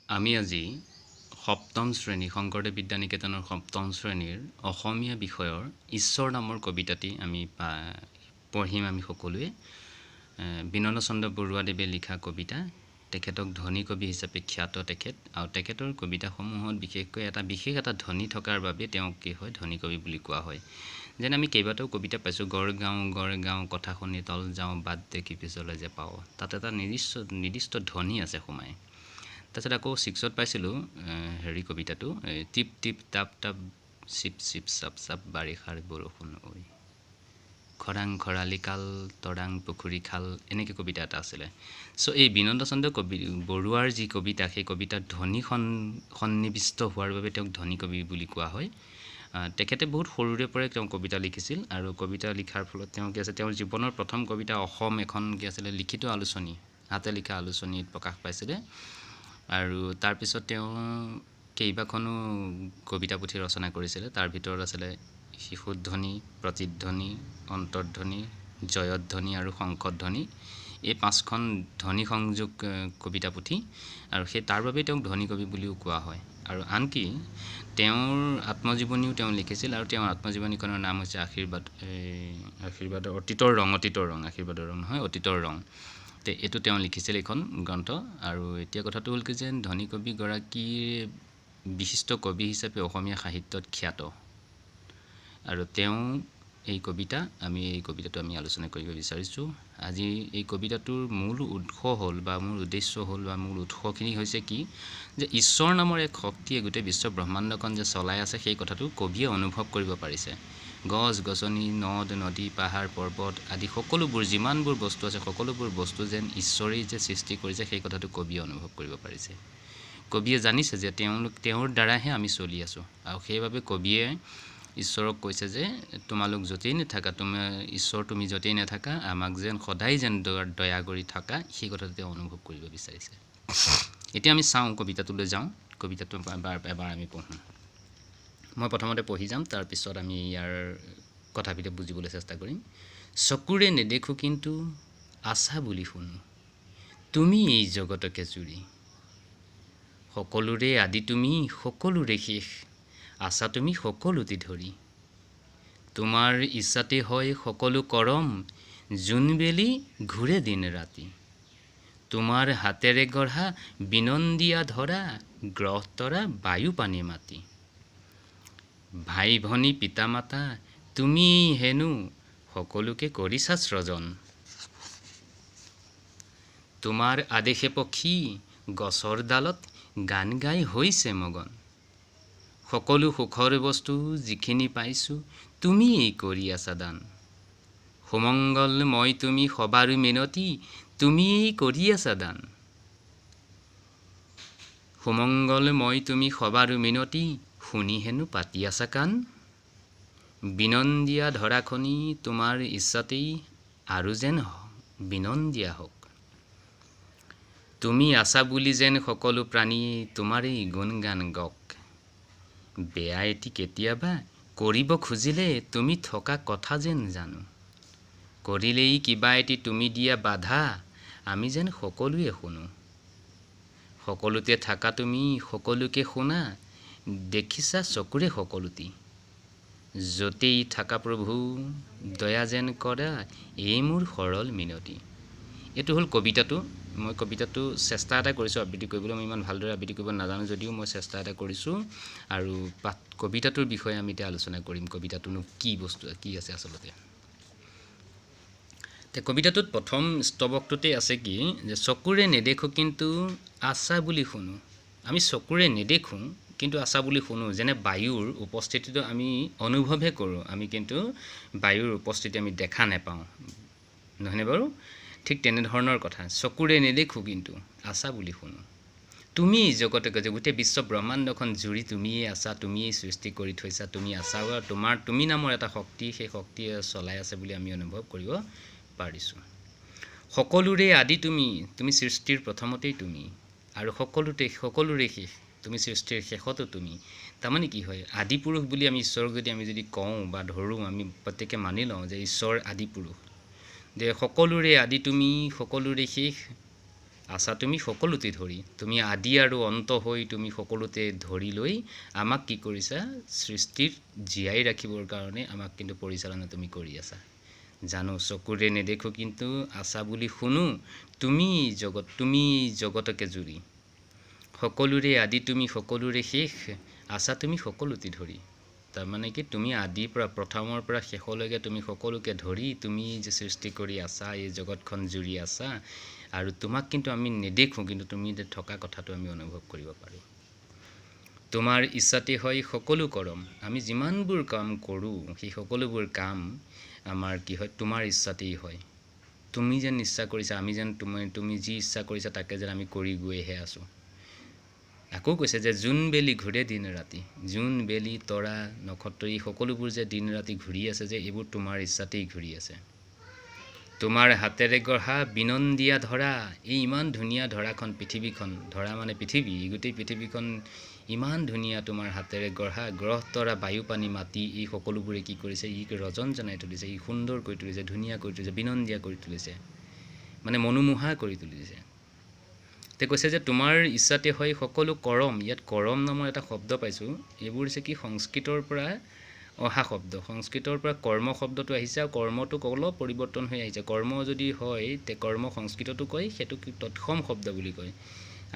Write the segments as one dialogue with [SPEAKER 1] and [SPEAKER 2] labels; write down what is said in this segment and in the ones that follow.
[SPEAKER 1] আমি আজি সপ্তম শ্ৰেণী শংকৰদেৱ বিদ্যানিকেতনৰ সপ্তম শ্ৰেণীৰ অসমীয়া বিষয়ৰ ঈশ্বৰ নামৰ কবিতাটি আমি পঢ়িম আমি সকলোৱে। বিনন্দচন্দ্ৰ বৰুৱাদেৱে লিখা কবিতা। তেখেতক ধনী কবি হিচাপে খ্যাত তেখেত, আৰু তেখেতৰ কবিতাসমূহত বিশেষকৈ বিশেষ এটা ধ্বনি থকাৰ বাবে তেওঁক কি হয় ধনী কবি বুলি কোৱা হয়। যেনে আমি কেইবাটাও কবিতা পাইছোঁ, গড় গাঁও কথা শুনি তল যাওঁ বাট দেখি পিছলৈ যে পাওঁ, তাত এটা নিৰ্দিষ্ট ধ্বনি আছে সোমাই। তাৰপিছত আকৌ 6ত পাইছিলোঁ কবিতাটো, টিপ টিপ টাপ টাপ চিপ চিপ চাপ চাপ বাৰিষাৰ বৰষুণ ঐ, খৰাং খৰালি কাল তৰাং পুখুৰী খাল, এনেকৈ কবিতা এটা আছিলে। চ' এই বিনন্দচন্দ্ৰ বৰুৱাৰ যি কবিতা, সেই কবিতাত ধ্বনি সন্নিৱিষ্ট হোৱাৰ বাবে তেওঁক ধনী কবি বুলি কোৱা হয়। তেখেতে বহুত সৰুৰে পৰাই তেওঁ কবিতা লিখিছিল, আৰু কবিতা লিখাৰ ফলত তেওঁ কি আছে, তেওঁৰ জীৱনৰ প্ৰথম কবিতা অসম এখন কি আছিলে লিখিত আলোচনী, হাতে লিখা আলোচনীত প্ৰকাশ পাইছিলে। আৰু তাৰপিছত তেওঁ কেইবাখনো কবিতা পুথি ৰচনা কৰিছিলে। তাৰ ভিতৰত আছিলে শিশুধ্বনি, প্ৰতিধ্বনি, অন্তৰ্ধ্বনি, জয়ধ্বনি আৰু শংখধ্বনি, এই 5খন ধ্বনি সংযোগ কবিতা পুথি, আৰু তাৰ বাবেই তেওঁক ধনী কবি বুলিও কোৱা হয়। আৰু আনকি তেওঁৰ আত্মজীৱনীও তেওঁ লিখিছিল, আৰু তেওঁৰ আত্মজীৱনীখনৰ নাম হৈছে অতীতৰ ৰং নহয়, অতীতৰ ৰং। এইটো তেওঁ লিখিছিল এইখন গ্ৰন্থ। আৰু এতিয়া কথাটো হ'ল কি যে ধনী কবিগৰাকীৰ বিশিষ্ট কবি হিচাপে অসমীয়া সাহিত্যত খ্যাত, আৰু তেওঁ এই কবিতাটো আমি আলোচনা কৰিব বিচাৰিছোঁ। আজি এই কবিতাটোৰ মূল উৎসখিনি হৈছে কি, যে ঈশ্বৰ নামৰ এক শক্তিয়ে গোটেই বিশ্ব ব্ৰহ্মাণ্ডখন যে চলাই আছে, সেই কথাটো কবিয়ে অনুভৱ কৰিব পাৰিছে। গছ গছনি, নদ নদী, পাহাৰ পৰ্বত আদি সকলোবোৰ যিমানবোৰ বস্তু আছে, সকলোবোৰ বস্তু যেন ঈশ্বৰেই যে সৃষ্টি কৰিছে, সেই কথাটো কবিয়ে অনুভৱ কৰিব পাৰিছে। কবিয়ে জানিছে যে তেওঁৰ দ্বাৰাহে আমি চলি আছোঁ, আৰু সেইবাবে কবিয়ে ঈশ্বৰক কৈছে যে তোমালোক য'তেই নাথাকা, তুমি য'তেই নাথাকা, আমাক যেন সদায় যেন দয়া কৰি থাকা, সেই কথাটো তেওঁ অনুভৱ কৰিব বিচাৰিছে। এতিয়া আমি চাওঁ, কবিতাটোলৈ যাওঁ। কবিতাটো এবাৰ আমি পঢ়োঁ। মই প্ৰথমতে পঢ়ি যাম, তাৰপিছত আমি ইয়াৰ কথাবিলাক বুজিবলৈ চেষ্টা কৰিম। চকুৰে নেদেখোঁ কিন্তু আছা বুলি শুনো, তুমি এই জগতকে জুৰি, সকলোৰে আদি তুমি সকলোৰে শেষ, আছা তুমি সকলোতে ধৰি, তোমাৰ ইচ্ছাতে হয় সকলো কৰম, জোনবেলি ঘূৰে দিন ৰাতি, তোমাৰ হাতেৰে গঢ়া বিনন্দিয়া ধৰা, গ্ৰহ তৰা বায়ু পানী মাটি, ভাই ভনী পিতা মাতা তুমি হেনো সকলোকে কৰিছা সৃজন, তোমাৰ আদেশে পক্ষী গছৰ ডালত গান গাই হৈছে মগন, সকলো সুখৰ বস্তু যিখিনি পাইছোঁ তুমিয়েই কৰি আছা দান, সুমংগলময় তুমি সবাৰ মিনতি তুমিয়েই কৰি আছা দান, সুমংগলময় তুমি সবাৰ মিনতি শুনি হেনো পাতি আছা কাণ, বিনন্দিয়া ধৰাখনি তোমাৰ ইচ্ছাতেই আৰু যেন বিনন্দিয়া হওক, তুমি আছা বুলি যেন সকলো প্ৰাণীয়ে তোমাৰেই গুণগান গাওক, বেয়া এটি কেতিয়াবা কৰিব খুজিলে তুমি থকা কথা যেন জানো, কৰিলেই কিবা এটি তুমি দিয়া বাধা আমি যেন সকলোৱে শুনো, সকলোতে থাকা তুমি সকলোকে শুনা, দেখিছা চকুৰে সকলোটি, য'তেই থাকা প্ৰভু দয়া যেন কৰা, এই মোৰ সৰল মিনতি। এইটো হ'ল কবিতাটো। মই কবিতাটো চেষ্টা এটা কৰিছোঁ আবৃত্তি কৰিবলৈ। মই ইমান ভালদৰে আবৃত্তি কৰিব নাজানো যদিও মই চেষ্টা এটা কৰিছোঁ, আৰু কবিতাটোৰ বিষয়ে আমি এতিয়া আলোচনা কৰিম। কবিতাটোনো কি আছে আচলতে। কবিতাটোত প্ৰথম স্তৱকটোতে আছে কি, যে চকুৰে নেদেখোঁ কিন্তু আছা বুলি শুনো। আমি চকুৰে নেদেখোঁ কিন্তু আছা বুলি শুনো। যেনে বায়ুৰ উপস্থিতিটো আমি অনুভৱহে কৰোঁ, আমি কিন্তু বায়ুৰ উপস্থিতি আমি দেখা নাপাওঁ, নহয়নে বাৰু? ঠিক তেনেধৰণৰ কথা। চকুৰে নেদেখোঁ কিন্তু আছা বুলি শুনো, তুমি জগতকে যে গোটেই বিশ্ব ব্ৰহ্মাণ্ডখন জুৰি তুমিয়েই আছা, তুমিয়েই সৃষ্টি কৰি থৈছা, তুমি আছা, তুমি নামৰ এটা শক্তি, সেই শক্তিয়ে চলাই আছে বুলি আমি অনুভৱ কৰিব পাৰিছোঁ। সকলোৰে আদি তুমি সৃষ্টিৰ প্ৰথমতেই তুমি, আৰু সকলোৰে শেষ, তুমি সৃষ্টিৰ শেষতো তুমি। তাৰমানে কি হয়, আদি পুৰুষ বুলি আমি ঈশ্বৰক যদি কওঁ বা ধৰোঁ, আমি প্ৰত্যেকে মানি লওঁ যে ঈশ্বৰ আদি পুৰুষ, যে সকলোৰে আদি তুমি সকলোৰে শেষ, আছা তুমি সকলোতে ধৰি, তুমি আদি আৰু অন্ত হৈ তুমি সকলোতে ধৰি লৈ আমাক কি কৰিছা, সৃষ্টিৰ জীয়াই ৰাখিবৰ কাৰণে আমাক কিন্তু পৰিচালনা তুমি কৰি আছা। জানো চকুৰে নেদেখো কিন্তু আছা বুলি শুনো, তুমি জগতকে জুৰি, সকলোৰে আদি তুমি সকলোৰে শেষ, আছা তুমি সকলোতে ধৰি। তাৰমানে কি তুমি আদিৰ পৰা প্ৰথমৰ পৰা শেষলৈকে তুমি সকলোকে ধৰি তুমি যে সৃষ্টি কৰি আছা, এই জগতখন জুৰি আছা, আৰু তোমাক কিন্তু আমি নেদেখোঁ কিন্তু তুমি থকা কথাটো আমি অনুভৱ কৰিব পাৰোঁ। তোমাৰ ইচ্ছাতে হয় সকলো কৰম, আমি যিমানবোৰ কাম কৰোঁ সেই সকলোবোৰ কাম আমাৰ কি হয়, তোমাৰ ইচ্ছাতেই হয়। তুমি যেন ইচ্ছা কৰিছা, আমি যেন তুমি যি ইচ্ছা কৰিছা তাকে যেন আমি কৰি গৈহে আছোঁ। আকৌ কৈছে যে জোন বেলি ঘূৰে দিন ৰাতি, জোন বেলি তৰা নক্ষত্ৰ এই সকলোবোৰ যে দিন ৰাতি ঘূৰি আছে যে এইবোৰ তোমাৰ ইচ্ছাতেই ঘূৰি আছে। তোমাৰ হাতেৰে গঢ়া বিনন্দীয়া ধৰা, এই ইমান ধুনীয়া ধৰাখন, পৃথিৱীখন, ধৰা মানে পৃথিৱী, এই গোটেই পৃথিৱীখন ইমান ধুনীয়া তোমাৰ হাতেৰে গঢ়া, গ্ৰহ তৰা বায়ু পানী মাটি এই সকলোবোৰে কি কৰিছে, ই ৰজন জনাই তুলিছে, ই সুন্দৰ কৰি তুলিছে, ধুনীয়া কৰি তুলিছে, বিনন্দীয়া কৰি তুলিছে, মানে মনোমোহা কৰি তুলিছে। তে কৈছে যে তোমাৰ ইচ্ছাতে হয় সকলো কৰম, ইয়াত কৰম নামৰ এটা শব্দ পাইছোঁ, এইবোৰ হৈছে কি সংস্কৃতৰ পৰা অহা শব্দ, সংস্কৃতৰ পৰা কৰ্ম শব্দটো আহিছে আৰু কৰ্মটো অলপ পৰিৱৰ্তন হৈ আহিছে। কৰ্ম যদি হয় তে কৰ্ম সংস্কৃতটো কয়, সেইটো তৎসম শব্দ বুলি কয়,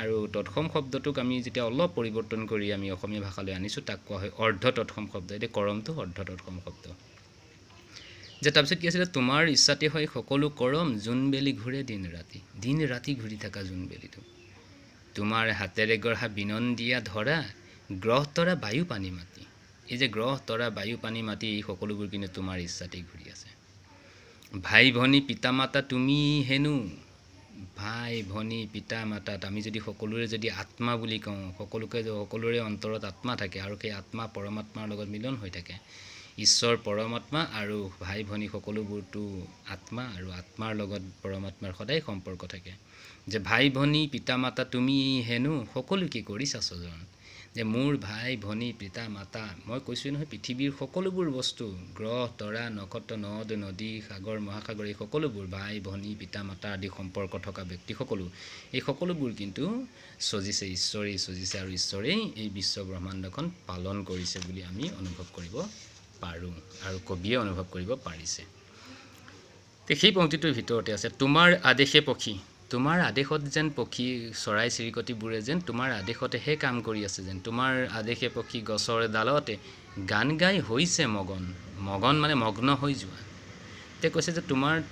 [SPEAKER 1] আৰু তৎসম শব্দটোক আমি যেতিয়া অলপ পৰিৱৰ্তন কৰি আমি অসমীয়া ভাষালৈ আনিছোঁ তাক কোৱা হয় অৰ্ধ তৎসম শব্দ। এতিয়া কৰমটো অৰ্ধ তৎসম শব্দ। যে তাৰপিছত কি আছিলে, তোমাৰ ইচ্ছাতে হয় সকলো কৰম, জোনবেলি ঘূৰে দিন ৰাতি, দিন ৰাতি ঘূৰি থকা জোনবেলিটো, তোমাৰ হাতেৰে গঢ়া বিনন্দীয়া ধৰা, গ্ৰহ তৰা বায়ু পানী মাটি, এই যে গ্ৰহ তৰা বায়ু পানী মাটি এই সকলোবোৰ কিন্তু তোমাৰ ইচ্ছাতেই ঘূৰি আছে। ভাই ভনী পিতা মাতা তুমি হেনো, ভাই ভনী পিতা মাতাত আমি যদি সকলোৰে যদি আত্মা বুলি কওঁ, সকলোৰে অন্তৰত আত্মা থাকে আৰু সেই আত্মা পৰমাত্মাৰ লগত মিলন হৈ থাকে। ঈশ্বৰ পৰমাত্মা আৰু ভাই ভনী সকলোবোৰতো আত্মা, আৰু আত্মাৰ লগত পৰমাত্মাৰ সদায় সম্পৰ্ক থাকে। যে ভাই ভনী পিতা মাতা তুমি হেনো সকলো কি কৰিছা স্বজন, যে মোৰ ভাই ভনী পিতা মাতা, মই কৈছোঁ নহয় পৃথিৱীৰ সকলোবোৰ বস্তু, গ্ৰহ তৰা নক্ষত্ৰ নদ নদী সাগৰ মহাসাগৰ এই সকলোবোৰ ভাই ভনী পিতা মাতা আদি সম্পৰ্ক থকা ব্যক্তিসকলো, এই সকলোবোৰ কিন্তু সজিছে, ঈশ্বৰেই সজিছে, আৰু ঈশ্বৰেই এই বিশ্ব ব্ৰহ্মাণ্ডখন পালন কৰিছে বুলি আমি অনুভৱ কৰিব পাৰোঁ, আৰু কবিয়ে অনুভৱ কৰিব পাৰিছে। সেই পংক্তিটোৰ ভিতৰতে আছে তোমাৰ আদেশে পক্ষী, তোমাৰ আদেশত যেন পক্ষী চৰাই চিৰিকটিবোৰে যেন তোমাৰ আদেশতেহে কাম কৰি আছে, যেন তোমাৰ আদেশে পক্ষী গছৰ ডালতে গান গাই হৈছে মগন, মগন মানে মগ্ন হৈ যোৱা। তে কৈছে যে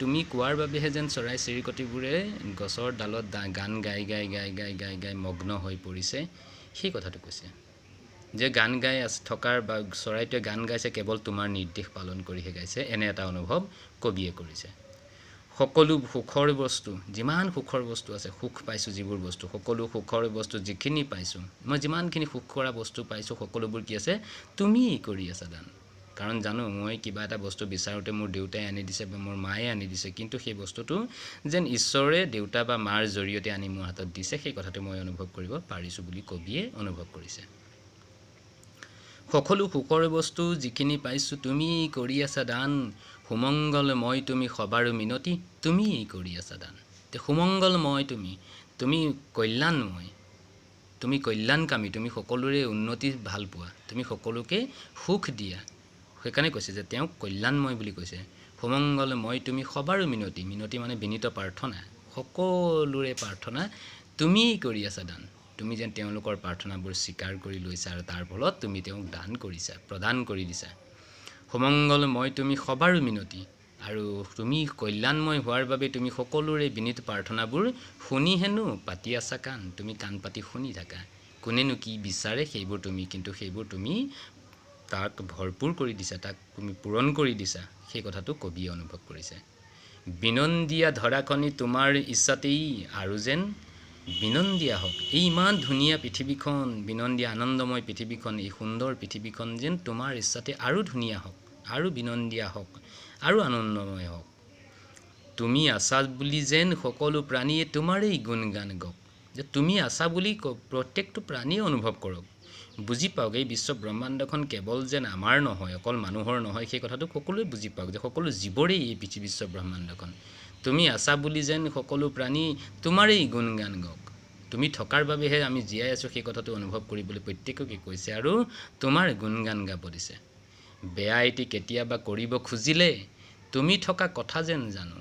[SPEAKER 1] তুমি কোৱাৰ বাবেহে যেন চৰাই চিৰিকটিবোৰে গছৰ ডালত গান গাই গাই গাই গাই গাই গাই মগ্ন হৈ পৰিছে, সেই কথাটো কৈছে। যে গান গাই থকাৰ বা চৰাইটোৱে গান গাইছে কেৱল তোমাৰ নিৰ্দেশ পালন কৰিহে গাইছে, এনে এটা অনুভৱ কবিয়ে কৰিছে। সকলো সুখৰ বস্তু, যিমান সুখৰ বস্তু আছে, সুখ পাইছোঁ যিবোৰ বস্তু, সকলো সুখৰ বস্তু যিখিনি পাইছোঁ, মই যিমানখিনি সুখ কৰা বস্তু পাইছোঁ সকলোবোৰ কি আছে, তুমি কৰি আছা দান। কাৰণ জানো মই কিবা এটা বস্তু বিচাৰোঁতে মোৰ দেউতাই আনি দিছে বা মোৰ মায়ে আনি দিছে, কিন্তু সেই বস্তুটো যেন ঈশ্বৰে দেউতা বা মাৰ জৰিয়তে আনি মোৰ হাতত দিছে, সেই কথাটো মই অনুভৱ কৰিব পাৰিছোঁ বুলি কবিয়ে অনুভৱ কৰিছে। সকলো সুখৰ বস্তু যিখিনি পাইছোঁ তুমি কৰি আছা দান, সুমংগলময় তুমি সবাৰো মিনতি, তুমি কৰি আছা দান। সুমংগলময় তুমি কল্যাণময়, তুমি কল্যাণকামী, তুমি সকলোৰে উন্নতি ভাল পোৱা, তুমি সকলোকে সুখ দিয়া, সেইকাৰণে কৈছে যে তেওঁক কল্যাণময় বুলি কৈছে। সুমংগলময় তুমি সবাৰো মিনতি, মিনতি মানে বিনীত প্ৰাৰ্থনা, সকলোৰে প্ৰাৰ্থনা তুমি কৰি আছা দান, তুমি যেন তেওঁলোকৰ প্ৰাৰ্থনাবোৰ স্বীকাৰ কৰি লৈছা আৰু তাৰ ফলত তুমি তেওঁক দান কৰিছা, প্ৰদান কৰি দিছা। সুমংগলময় তুমি সবাৰো মিনতি, আৰু তুমি কল্যাণময় হোৱাৰ বাবে তুমি সকলোৰে বিনীত প্ৰাৰ্থনাবোৰ শুনি হেনো পাতি আছা কাণ, তুমি কাণ পাতি শুনি থাকা, কোনেনো কি বিচাৰে সেইবোৰ তুমি তাক ভৰপূৰ কৰি দিছা, তাক তুমি পূৰণ কৰি দিছা, সেই কথাটো কবিয়ে অনুভৱ কৰিছে। বিনন্দীয়া ধৰাখনি তোমাৰ ইচ্ছাতেই আৰু যেন বিনন্দীয়া হওক, এই ইমান ধুনীয়া পৃথিৱীখন, বিনন্দীয়া আনন্দময় পৃথিৱীখন, এই সুন্দৰ পৃথিৱীখন যেন তোমাৰ ইচ্ছাতে আৰু ধুনীয়া হওক, আৰু বিনন্দীয়া হওক, আৰু আনন্দময় হওক। তুমি আছা বুলি যেন সকলো প্ৰাণীয়ে তোমাৰেই গুণগান গাওক, যে তুমি আছা বুলি প্ৰত্যেকটো প্ৰাণীয়ে অনুভৱ কৰক, বুজি পাওক এই বিশ্ব ব্ৰহ্মাণ্ডখন কেৱল যেন আমাৰ নহয়, অকল মানুহৰ নহয়, সেই কথাটো সকলোৱে বুজি পাওক যে সকলো জীৱৰেই এই বিশ্ব ব্ৰহ্মাণ্ডখন, তুমি আছা বুলি যেন সকলো প্ৰাণী তোমাৰেই গুণগান গাওক তুমি থকাৰ বাবেহে আমি জীয়াই আছোঁ সেই কথাটো অনুভৱ কৰিবলৈ প্ৰত্যেককে কৈছে আৰু তোমাৰ গুণগান গাব দিছে বেয়া এটি কেতিয়াবা কৰিব খুজিলে তুমি থকা কথা যেন জানো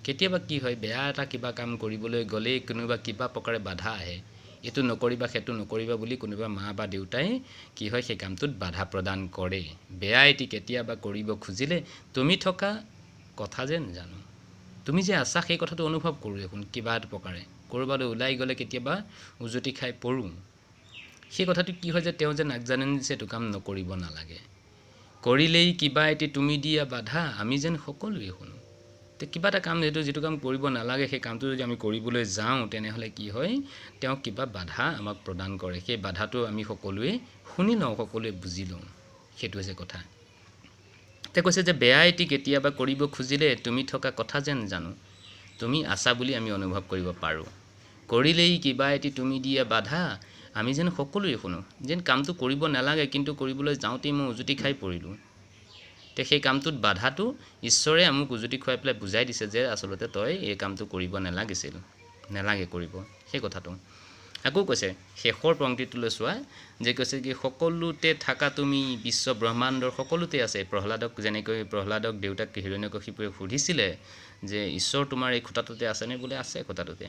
[SPEAKER 1] কেতিয়াবা কি হয় বেয়া এটা কিবা কাম কৰিবলৈ গ'লেই কোনোবা কিবা প্ৰকাৰে বাধা আহে এইটো নকৰিবা সেইটো নকৰিবা বুলি কোনোবা মা বা দেউতাই কি হয় সেই কামটোত বাধা প্ৰদান কৰে বেয়া এটি কেতিয়াবা কৰিব খুজিলে তুমি থকা কথা যেন জানো তুমি যে আছা সেই কথাটো অনুভৱ কৰোঁ দেখোন কিবা এটা প্ৰকাৰে ক'ৰবালৈ ওলাই গ'লে কেতিয়াবা উজুতি খাই পৰোঁ সেই কথাটো কি হয় যে তেওঁ যে নাজানেন যে এইটো কাম নকৰিব নালাগে কৰিলেই কিবা এটি তুমি দিয়া বাধা আমি যেন সকলোৱে শুনো তে কিবা এটা কাম যিটো কাম কৰিব নালাগে সেই কামটো যদি আমি কৰিবলৈ যাওঁ তেনেহ'লে কি হয় তেওঁ কিবা বাধা আমাক প্ৰদান কৰে সেই বাধাটো আমি সকলোৱে শুনি লওঁ সকলোৱে বুজি লওঁ সেইটো হৈছে কথা তে কৈছে যে বেয়া এটি কেতিয়াবা কৰিব খুজিলে তুমি থকা কথা যেন জানো তুমি আছা বুলি আমি অনুভৱ কৰিব পাৰোঁ কৰিলেই কিবা এটি তুমি দিয়া বাধা আমি যেন সকলোৱে শুনো যেন কামটো কৰিব নালাগে কিন্তু কৰিবলৈ যাওঁতেই মই উজুতি খাই পৰিলোঁ তে সেই কামটোত বাধাটো ঈশ্বৰে আমাক উজুতি খুৱাই পেলাই বুজাই দিছে যে আচলতে তই এই কামটো কৰিব নালাগিছিল নালাগে কৰিব সেই কথাটো আকৌ কৈছে শেষৰ পংক্তিটোলৈ চোৱা যে কৈছে কি সকলোতে থাকা তুমি বিশ্ব ব্ৰহ্মাণ্ডৰ সকলোতে আছে প্ৰহ্লাদক যেনেকৈ প্ৰহ্লাদক দেউতাক হিৰণ্যকশিপুৰে সুধিছিলে যে ঈশ্বৰ তোমাৰ এই খুঁটাটোতে আছেনে বোলে আছে খুঁটাটোতে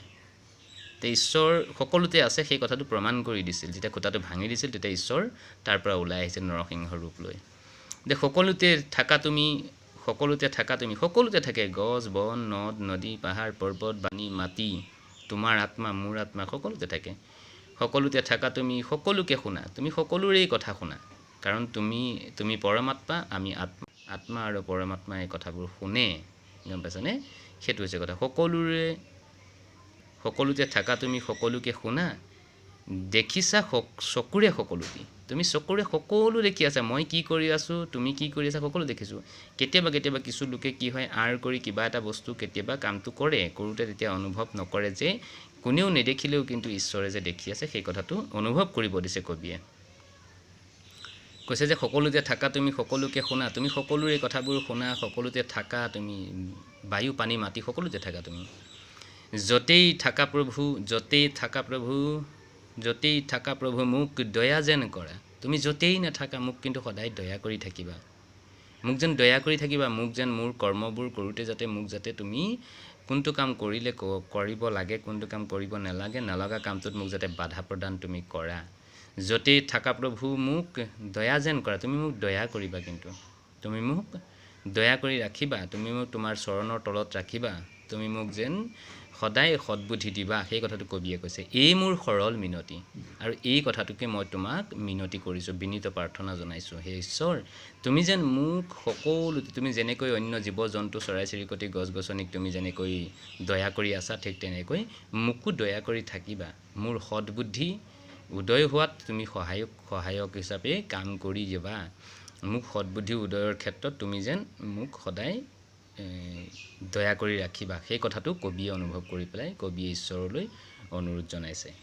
[SPEAKER 1] তে ঈশ্বৰ সকলোতে আছে সেই কথাটো প্ৰমাণ কৰি দিছিল যেতিয়া খুঁটাটো ভাঙি দিছিল তেতিয়া ঈশ্বৰ তাৰ পৰা ওলাই আহিছিল নৰসিংহ ৰূপ লৈ যে সকলোতে থাকা তুমি সকলোতে থাকে গছ বন নদ নদী পাহাৰ পৰ্বত বাণী মাটি তোমাৰ আত্মা মোৰ আত্মা সকলোতে থাকে সকলোতে থাকা তুমি সকলোকে শুনা তুমি সকলোৰেই কথা শুনা কাৰণ তুমি পৰমাত্মা আমি আত্মা আৰু পৰমাত্মা এই কথাবোৰ শুনে গম পাইছানে সেইটো হৈছে কথা সকলোতে থাকা তুমি সকলোকে শুনা দেখিছা চকুৰে সকলোটি তুমি চকুৰে সকলো দেখি আছা মই কি কৰি আছোঁ তুমি কি কৰি আছা সকলো দেখিছোঁ কেতিয়াবা কিছু লোকে কি হয় আৰ কৰি কিবা এটা বস্তু কেতিয়াবা কামটো কৰোঁতে তেতিয়া অনুভৱ নকৰে যে কোনেও নেদেখিলেও কিন্তু ঈশ্বৰে যে দেখি আছে সেই কথাটো অনুভৱ কৰিব দিছে কবিয়ে কৈছে যে সকলোতে থাকা তুমি সকলোকে শুনা তুমি সকলোৰে কথাবোৰ শুনা সকলোতে থাকা তুমি বায়ু পানী মাটি সকলোতে থাকা তুমি য'তেই থাকা প্ৰভু মোক দয়া যেন কৰা তুমি য'তেই নাথাকা মোক কিন্তু সদায় দয়া কৰি থাকিবা মোক যেন দয়া কৰি থাকিবা মোক যেন মোৰ কৰ্মবোৰ কৰোঁতে যাতে মোক যাতে তুমি কোনটো কাম কৰিলে কৰিব লাগে কোনটো কাম কৰিব নালাগা কামটোত মোক যাতে বাধা প্ৰদান তুমি কৰা য'তেই থাকা প্ৰভু মোক দয়া যেন কৰা তুমি মোক দয়া কৰিবা কিন্তু তুমি মোক দয়া কৰি ৰাখিবা তুমি মোক তোমাৰ চৰণৰ তলত ৰাখিবা তুমি মোক যেন সদায় সদ্বুদ্ধি দিবা সেই কথাটো কবিয়ে কৈছে এই মোৰ সৰল মিনতি আৰু এই কথাটোকে মই তোমাক মিনতি কৰিছোঁ বিনীত প্ৰাৰ্থনা জনাইছোঁ হে ঈশ্বৰ তুমি যেন মোক সকলো তুমি যেনেকৈ অন্য জীৱ জন্তু চৰাই চিৰিকটি গছ গছনিক তুমি যেনেকৈ দয়া কৰি আছা ঠিক তেনেকৈ মোকো দয়া কৰি থাকিবা মোৰ সদ্বুদ্ধি উদয় হোৱাত তুমি সহায়ক হিচাপে কাম কৰি যাবা মোক সদ্বুদ্ধি উদয়ৰ ক্ষেত্ৰত তুমি যেন মোক সদায় দয়া কৰি ৰাখিবা সেই কথাটো কবিয়ে অনুভৱ কৰি পেলাই কবিয়ে ঈশ্বৰলৈ অনুৰোধ জনাইছে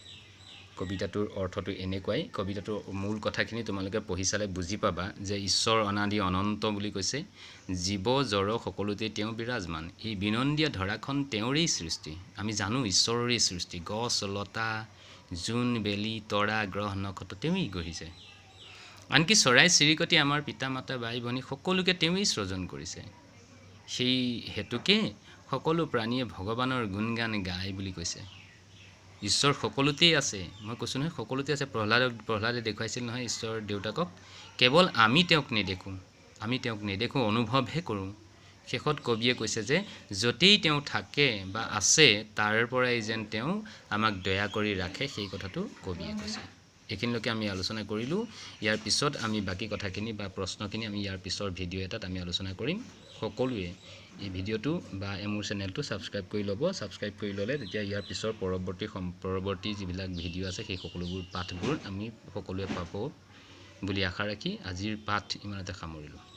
[SPEAKER 1] কবিতাটোৰ অৰ্থটো এনেকুৱাই কবিতাটোৰ মূল কথাখিনি তোমালোকে পঢ়ি চালে বুজি পাবা যে ঈশ্বৰ অনাদি অনন্ত বুলি কৈছে জীৱ জড় সকলোতে তেওঁ বিৰাজমান এই বিনন্দীয়া ধৰাখন তেওঁৰেই সৃষ্টি আমি জানো ঈশ্বৰৰে সৃষ্টি গছ লতা জোন বেলি তৰা গ্ৰহ নক্ষত্ৰ তেওঁই গঢ়িছে আনকি চৰাই চিৰিকটি আমাৰ পিতা মাতা বাই ভনী সকলোকে তেওঁই সৃজন কৰিছে সেই হেতুকে সকলো প্ৰাণীয়ে ভগৱানৰ গুণগান গায় বুলি কৈছে ঈশ্বৰ সকলোতেই আছে মই কৈছোঁ নহয় সকলোতে আছে প্ৰহ্লাদে দেখুৱাইছিল নহয় ঈশ্বৰ দেউতাকক কেৱল আমি তেওঁক নেদেখোঁ অনুভৱহে কৰোঁ শেষত কবিয়ে কৈছে যে য'তেই তেওঁ থাকে বা আছে তাৰ পৰাই যেন তেওঁ আমাক দয়া কৰি ৰাখে সেই কথাটো কবিয়ে কৈছে এইখিনিলৈকে আমি আলোচনা কৰিলোঁ ইয়াৰ পিছত আমি বাকী কথাখিনি বা প্ৰশ্নখিনি আমি ইয়াৰ পিছৰ ভিডিঅ' এটাত আমি আলোচনা কৰিম সকলোৱে এই ভিডিঅ'টো বা মোৰ চেনেলটো ছাবস্ক্ৰাইব কৰি ল'ব ছাবস্ক্ৰাইব কৰি ল'লে তেতিয়া ইয়াৰ পিছৰ পৰৱৰ্তী যিবিলাক ভিডিঅ' আছে সেই সকলোবোৰ পাঠবোৰ আমি সকলোৱে পাব বুলি আশা ৰাখি আজিৰ পাঠ ইমানতে সামৰিলোঁ